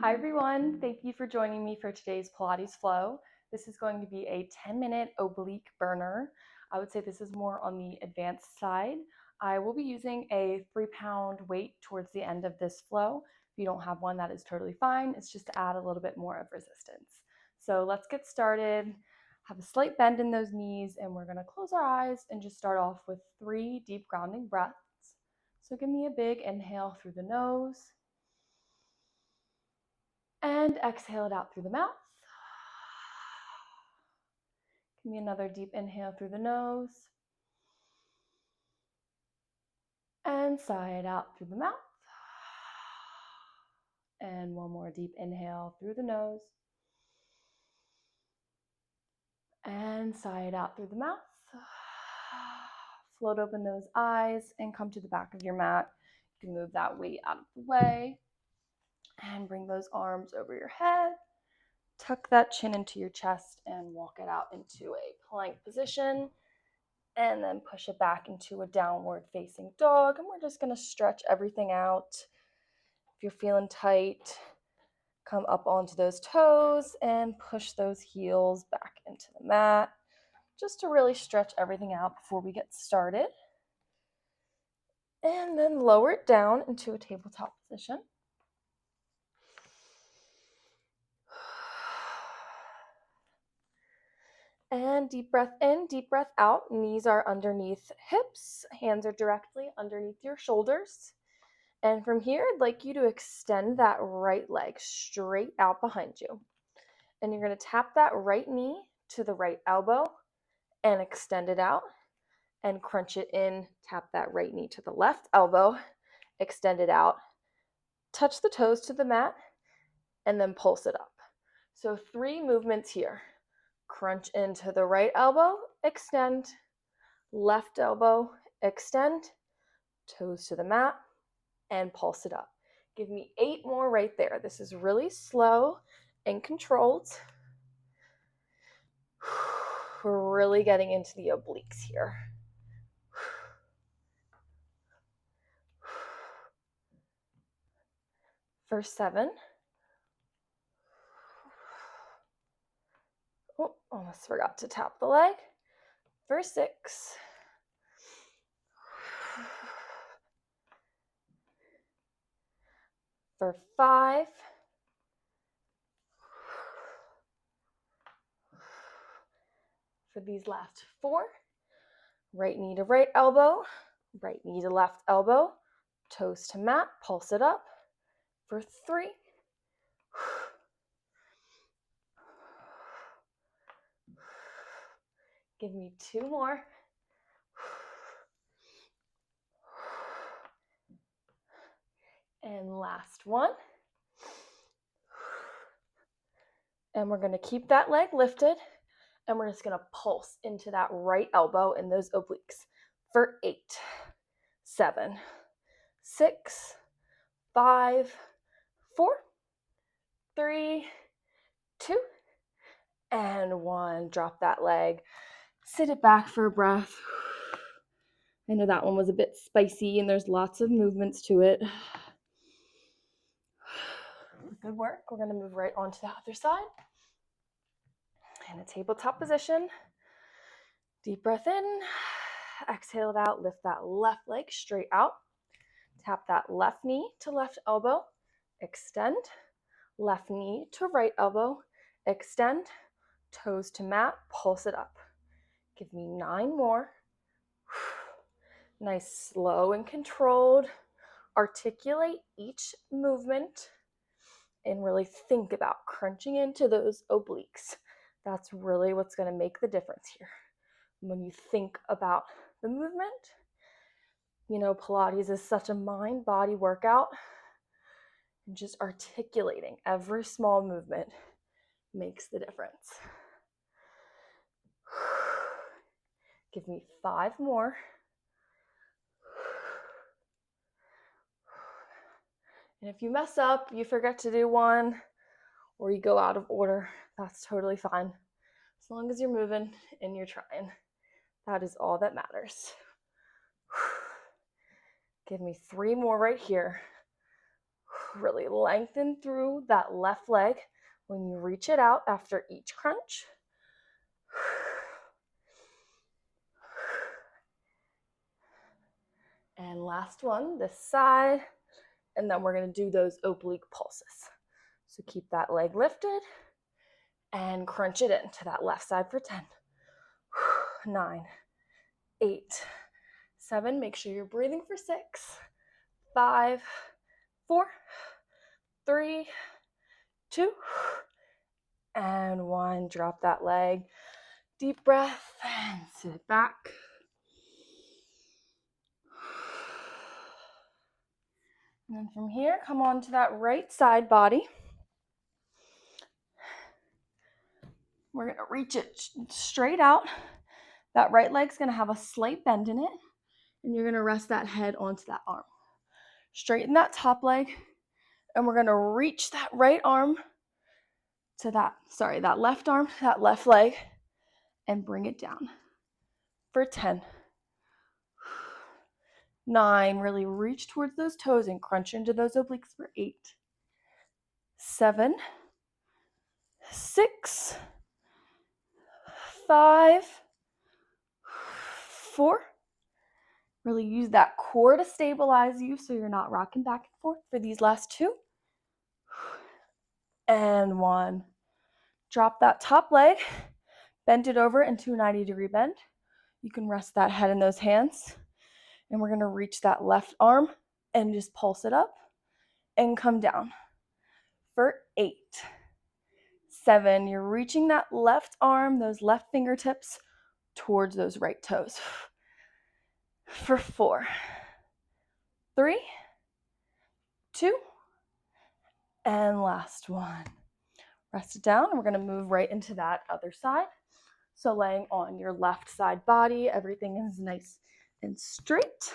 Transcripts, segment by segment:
Hi everyone, thank you for joining me for today's Pilates flow. This is going to be a 10-minute oblique burner. I would say this is more on the advanced side. I will be using a 3-pound weight towards the end of this flow. If you don't have one, that is totally fine. It's just to add a little bit more of resistance. So let's get started. Have a slight bend in those knees, and we're going to close our eyes and just start off with 3 deep grounding breaths. So give me a big inhale through the nose. And exhale it out through the mouth. Give me another deep inhale through the nose. And sigh it out through the mouth. And one more deep inhale through the nose. And sigh it out through the mouth. Float open those eyes and come to the back of your mat. You can move that weight out of the way. And bring those arms over your head. Tuck that chin into your chest and walk it out into a plank position. And then push it back into a downward facing dog. And we're just going to stretch everything out. If you're feeling tight, come up onto those toes and push those heels back into the mat, just to really stretch everything out before we get started. And then lower it down into a tabletop position. And deep breath in, deep breath out. Knees are underneath hips. Hands are directly underneath your shoulders. And from here, I'd like you to extend that right leg straight out behind you. And you're going to tap that right knee to the right elbow and extend it out and crunch it in. Tap that right knee to the left elbow, extend it out, touch the toes to the mat, and then pulse it up. So 3 movements here. Crunch into the right elbow, extend, left elbow, extend, toes to the mat, and pulse it up. Give me 8 more right there. This is really slow and controlled. We're really getting into the obliques here. For 7. Oh, almost forgot to tap the leg. For 6. For 5. For these last 4. Right knee to right elbow, right knee to left elbow, toes to mat, pulse it up. For 3. Give me 2 more. And last one. And we're going to keep that leg lifted, and we're just going to pulse into that right elbow in those obliques. For 8, 7, 6, 5, 4, 3, 2, and 1. Drop that leg. Sit it back for a breath. I know that one was a bit spicy and there's lots of movements to it. Good work. We're going to move right on to the other side. In a tabletop position. Deep breath in. Exhale it out. Lift that left leg straight out. Tap that left knee to left elbow. Extend. Left knee to right elbow. Extend. Toes to mat. Pulse it up. Give me 9 more. Nice, slow and controlled. Articulate each movement and really think about crunching into those obliques. That's really what's going to make the difference here. When you think about the movement, you know, Pilates is such a mind-body workout, and just articulating every small movement makes the difference. Give me 5 more. And if you mess up, you forget to do one, or you go out of order, that's totally fine. As long as you're moving and you're trying, that is all that matters. Give me 3 more right here. Really lengthen through that left leg when you reach it out after each crunch. And last one, this side. And then we're going to do those oblique pulses. So keep that leg lifted and crunch it into that left side for 10, 9, 8, 7. Make sure you're breathing for 6, 5, 4, 3, 2, and 1. Drop that leg. Deep breath and sit back. And then from here, come on to that right side body. We're going to reach it straight out. That right leg's going to have a slight bend in it, and you're going to rest that head onto that arm. Straighten that top leg, and we're going to reach that right arm to that left arm, that left leg, and bring it down for 10, 9, really reach towards those toes and crunch into those obliques for 8, 7, 6, 5, 4. Really use that core to stabilize you so you're not rocking back and forth for these last 2. And 1. Drop that top leg, bend it over into a 90-degree bend. You can rest that head in those hands. And we're going to reach that left arm and just pulse it up and come down for 8, 7. You're reaching that left arm, those left fingertips towards those right toes. For 4, 3, 2, and last one. Rest it down, and we're going to move right into that other side. So laying on your left side body, everything is nice and straight.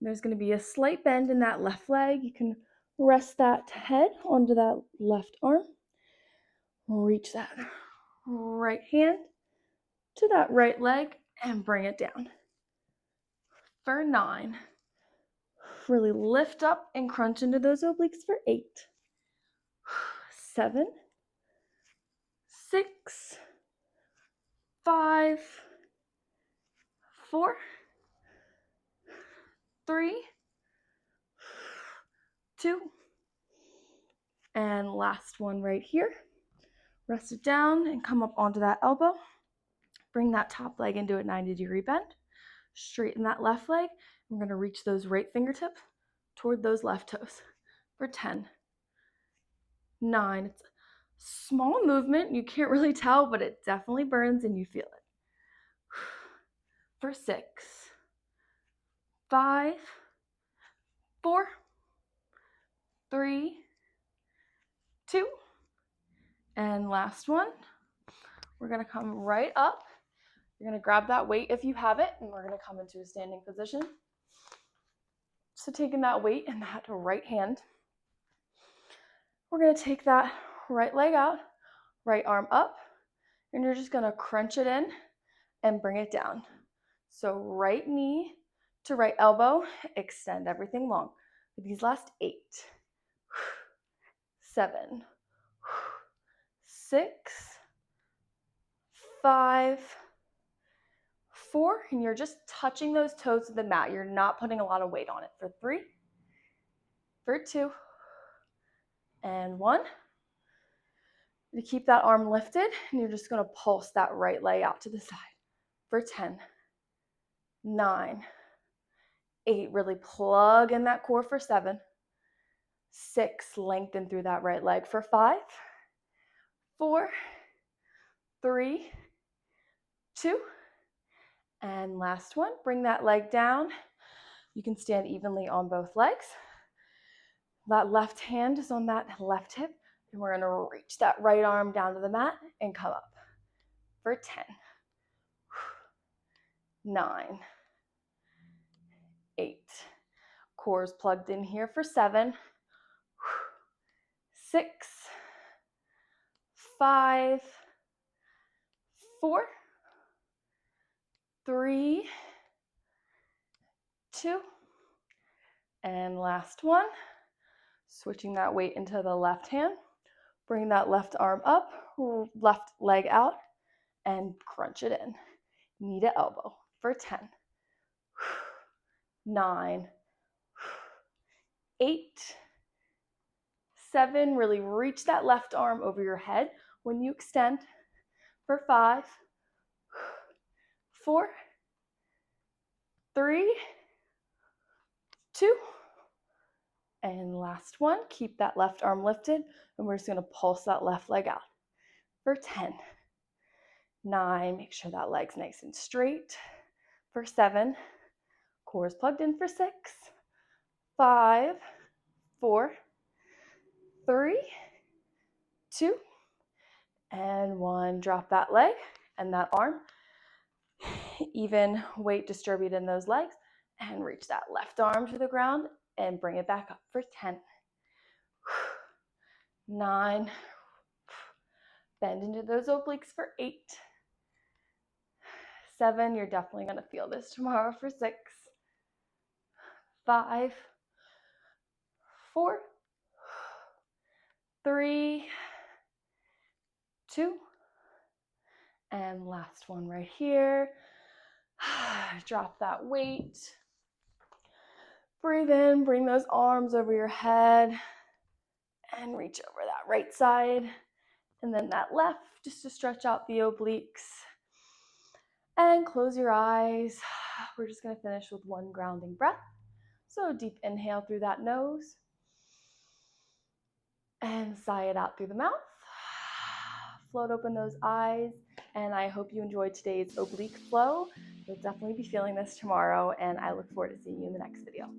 There's going to be a slight bend in that left leg. You can rest that head onto that left arm. Reach that right hand to that right leg and bring it down. For 9. Really lift up and crunch into those obliques for 8, 7, 6, 5, 4, 3, 2, and last one right here. Rest it down and come up onto that elbow. Bring that top leg into a 90-degree bend. Straighten that left leg. I'm going to reach those right fingertips toward those left toes for 10, 9. It's a small movement. You can't really tell, but it definitely burns and you feel it. For 6, 5, 4, 3, 2, and last one. We're going to come right up. You're going to grab that weight if you have it, and we're going to come into a standing position. So taking that weight in that right hand, we're going to take that right leg out, right arm up, and you're just going to crunch it in and bring it down. So right knee to right elbow, extend everything long. For these last 8, 7, 6, 5, 4, and you're just touching those toes to the mat. You're not putting a lot of weight on it. For 3, for 2, and 1. You keep that arm lifted, and you're just going to pulse that right leg out to the side. For 10, 9, 8, really plug in that core for 7, 6, lengthen through that right leg for 5, 4, 3, 2, and last one. Bring that leg down. You can stand evenly on both legs. That left hand is on that left hip, and we're going to reach that right arm down to the mat and come up for 10, 9, 8. Core's plugged in here for 7, 6, 5, 4, 3, 2, and last one. Switching that weight into the left hand. Bring that left arm up, left leg out, and crunch it in. Knee to elbow for 10, 9, 8, 7. Really reach that left arm over your head when you extend for 5, 4, 3, 2, and last one. Keep that left arm lifted, and we're just going to pulse that left leg out for 10, 9. Make sure that leg's nice and straight for 7. Core is plugged in for 6, 5, 4, 3, 2, and 1. Drop that leg and that arm. Even weight distributed in those legs, and reach that left arm to the ground and bring it back up for 10, 9. Bend into those obliques for 8, 7. You're definitely going to feel this tomorrow for 6, 5, 4, 3, 2, and last one right here. Drop that weight. Breathe in, bring those arms over your head and reach over that right side. And then that left, just to stretch out the obliques. And close your eyes. We're just going to finish with one grounding breath. So deep inhale through that nose. And sigh it out through the mouth. Float open those eyes. And I hope you enjoyed today's oblique flow. You'll definitely be feeling this tomorrow, and I look forward to seeing you in the next video.